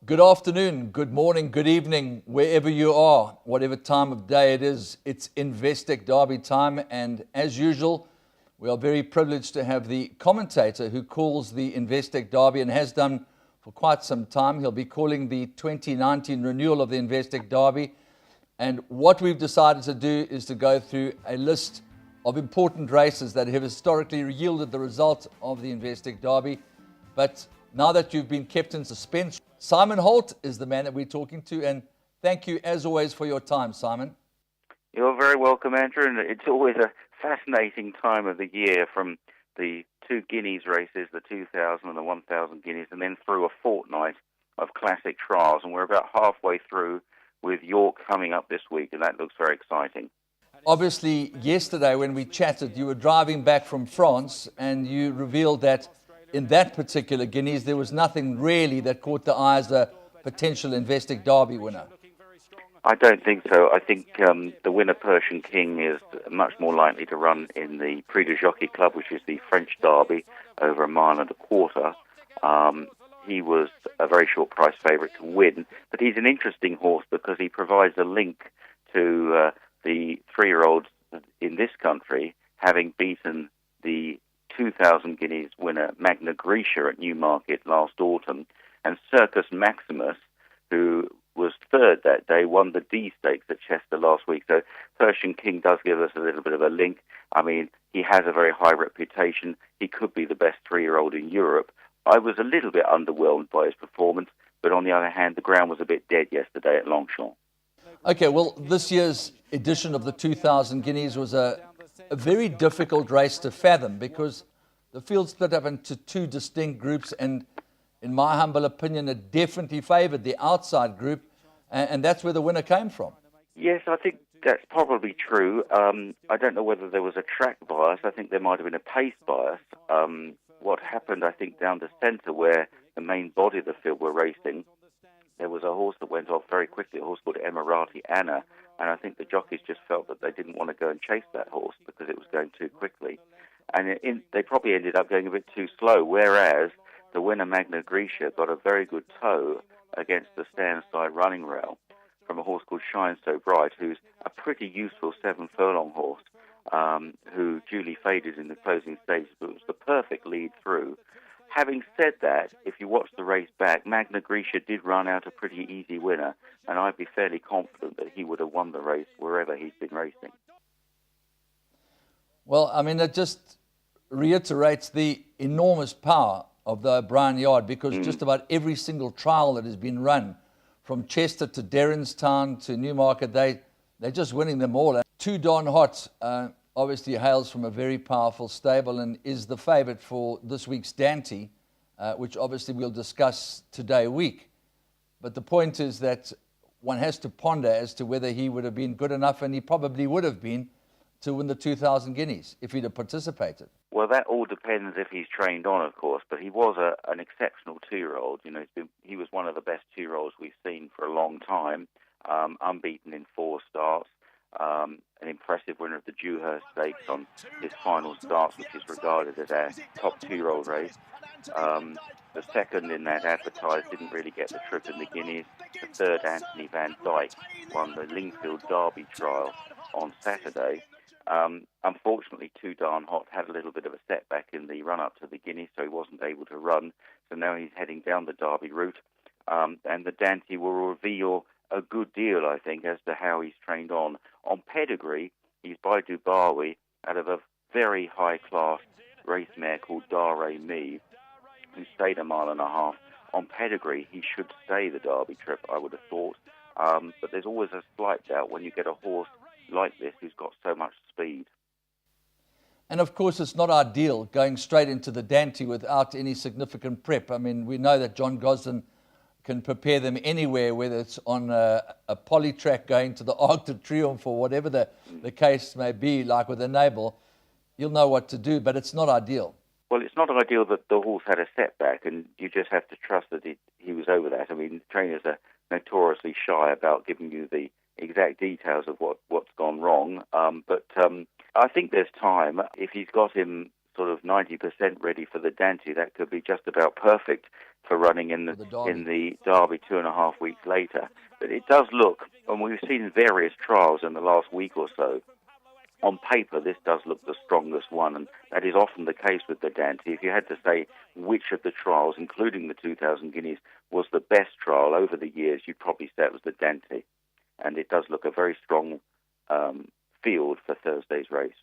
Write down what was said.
Good afternoon, good morning, good evening, wherever you are, whatever time of day it is. It's Investec Derby time, and as usual, we are very privileged to have the commentator who calls the Investec Derby and has done for quite some time. He'll be calling the 2019 renewal of the Investec Derby, and what we've decided to do is to go through a list of important races that have historically yielded the result of the Investec Derby. But now that you've been kept in suspense, Simon HOLT is the man that we're talking to, and thank you as always for your time, Simon. You're very welcome, Andrew, and it's always a fascinating time of the year, from the two Guineas races, the 2,000 and the 1,000 Guineas, and then through a fortnight of classic trials, and we're about halfway through with York coming up this week, and that looks very exciting. Obviously, yesterday when we chatted, you were driving back from France, and you revealed that in that particular Guineas, there was nothing really that caught the eye as a potential Investec Derby winner. I don't think so. I think the winner, Persian King, is much more likely to run in the Prix de Jockey Club, which is the French Derby, over 1.25 miles. He was a very short price favourite to win, but he's an interesting horse because he provides a link to the 3-year-olds in this country, having beaten the 2,000 Guineas winner Magna Grecia at Newmarket last autumn, and Circus Maximus, who was third that day, won the D Stakes at Chester last week. So Persian King does give us a little bit of a link. I mean, he has a very high reputation. He could be the best 3-year-old in Europe. I was a little bit underwhelmed by his performance, but on the other hand, the ground was a bit dead yesterday at Longchamp. Okay, well, this year's edition of the 2,000 Guineas was a very difficult race to fathom because the field split up into two distinct groups, and in my humble opinion, it definitely favoured the outside group, and that's where the winner came from. Yes, I think that's probably true. I don't know whether there was a track bias. I think there might have been a pace bias. What happened, I think, down the centre where the main body of the field were racing, there was a horse that went off very quickly, a horse called Emirati Anna, and I think the jockeys just felt that they didn't want to go and chase that horse because it was going too quickly. And they probably ended up going a bit too slow, whereas the winner, Magna Grecia, got a very good toe against the stand-side running rail from a horse called Shine So Bright, who's a pretty useful 7-furlong horse, who duly faded in the closing stages, but was the perfect lead through. Having said that, if you watch the race back, Magna Grecia did run out a pretty easy winner, and I'd be fairly confident that he would have won the race wherever he's been racing. Well, I mean, it just reiterates the enormous power of the O'Brien Yard, because just about every single trial that has been run, from Chester to Derrinstown to Newmarket, they're just winning them all. Too Darn Hot obviously hails from a very powerful stable and is the favourite for this week's Dante, which obviously we'll discuss today week. But the point is that one has to ponder as to whether he would have been good enough, and he probably would have been, to win the 2,000 Guineas if he'd have participated. Well, that all depends if he's trained on, of course, but he was an exceptional 2-year-old. You know, he was one of the best 2-year-olds we've seen for a long time, unbeaten in 4 starts, an impressive winner of the Dewhurst Stakes on his final start, which is regarded as our top 2-year-old race. The second in that advertised didn't really get the trip in the Guineas. The third, Anthony Van Dyke, won the Lingfield Derby trial on Saturday. Unfortunately, Too Darn Hot had a little bit of a setback in the run-up to the Guineas, so he wasn't able to run. So now he's heading down the Derby route. And the Dante will reveal a good deal, I think, as to how he's trained on. On pedigree, he's by Dubawi out of a very high-class race mare called Dare Me, who stayed 1.5 miles. On pedigree, he should stay the Derby trip, I would have thought. But there's always a slight doubt when you get a horse like this who's got so much speed. And of course, it's not ideal going straight into the Dante without any significant prep. I mean, we know that John Gosden can prepare them anywhere, whether it's on a poly track going to the Arc de Triomphe or whatever the case may be, like with Enable. You'll know what to do, but it's not ideal. Well, it's not ideal that the horse had a setback, and you just have to trust that he was over that. I mean, trainers are notoriously shy about giving you the exact details of what's gone wrong, but I think there's time. If he's got him sort of 90% ready for the Dante, that could be just about perfect for running in the Derby 2.5 weeks later. But it does look, and we've seen various trials in the last week or so, on paper, this does look the strongest one, and that is often the case with the Dante. If you had to say which of the trials, including the 2,000 guineas, was the best trial over the years, you'd probably say it was the Dante. And it does look a very strong field for Thursday's race.